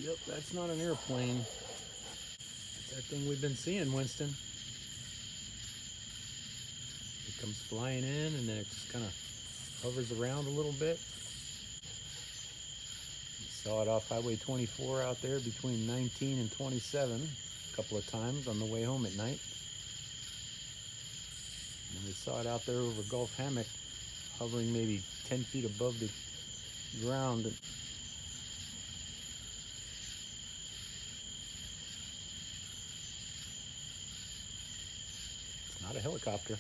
Yep, that's not an airplane. It's that thing we've been seeing, Winston. It comes flying in and then it just kind of hovers around a little bit. We saw it off Highway 24 out there between 19 and 27 a couple of times on the way home at night. And we saw it out there over Gulf Hammock, hovering maybe 10 feet above the ground. It's not a helicopter.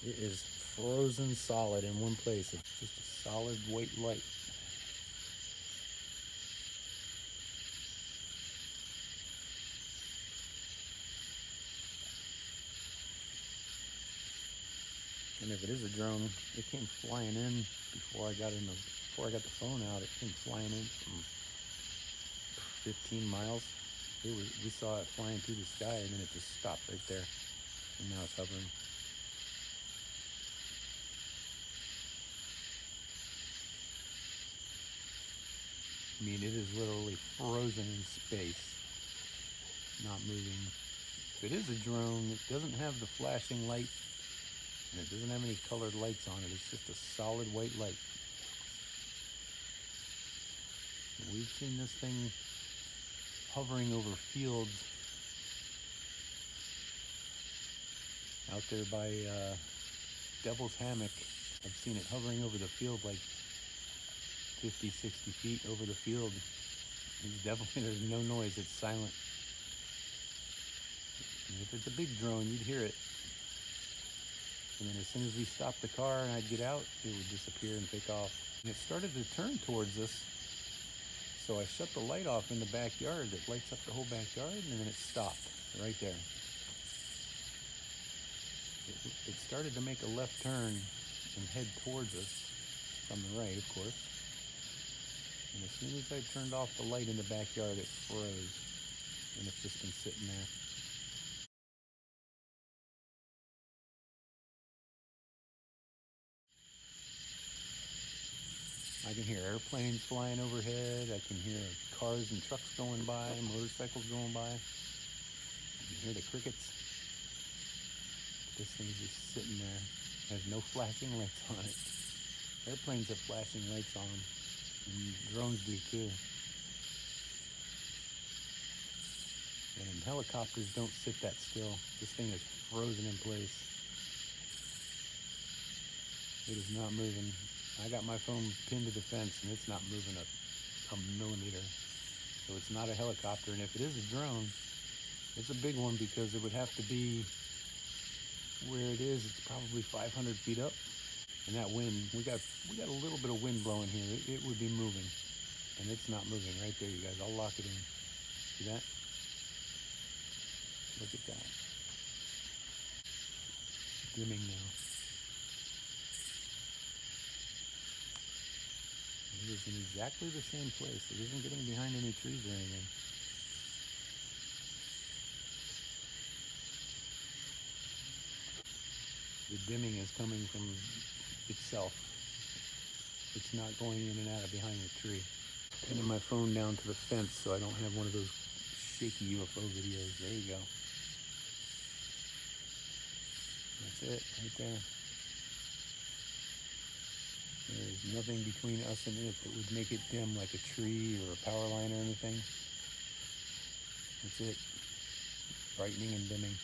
It is frozen solid in one place. It's just a solid white light. And if it is a drone, it came flying in before I got the phone out. It came flying in from 15 miles. We saw it flying through the sky and then it just stopped right there. And now it's hovering. I mean, it is literally frozen in space, not moving. If it is a drone, it doesn't have the flashing light and it doesn't have any colored lights on it. It's just a solid white light. We've seen this thing hovering over fields out there by Devil's Hammock. I've seen it hovering over the field like 50, 60 feet over the field. There's no noise, it's silent. And if it's a big drone, you'd hear it. And then as soon as we stopped the car and I'd get out, it would disappear and take off. And it started to turn towards us. So I shut the light off in the backyard. It lights up the whole backyard, and then it stopped right there. It started to make a left turn and head towards us from the right, of course. And as soon as I turned off the light in the backyard, it froze. And it's just been sitting there. I can hear airplanes flying overhead. I can hear cars and trucks going by, motorcycles going by. I can hear the crickets. This thing's just sitting there. It has no flashing lights on it. Airplanes have flashing lights on them, and drones do too. And helicopters don't sit that still. This thing is frozen in place. It is not moving. I got my phone pinned to the fence and it's not moving a millimeter. So it's not a helicopter. And if it is a drone, it's a big one because it would have to be where it is. It's probably 500 feet up. And that wind, we got a little bit of wind blowing here. It would be moving. And it's not moving right there, you guys. I'll lock it in. See that? Look at that. Dimming now. It is in exactly the same place. It isn't getting behind any trees or anything. The dimming is coming from itself. It's not going in and out of behind the tree. Pinning my phone down to the fence so I don't have one of those shaky UFO videos. There you go. That's it, right there. There's nothing between us and it that would make it dim like a tree or a power line or anything. That's it. Brightening and dimming.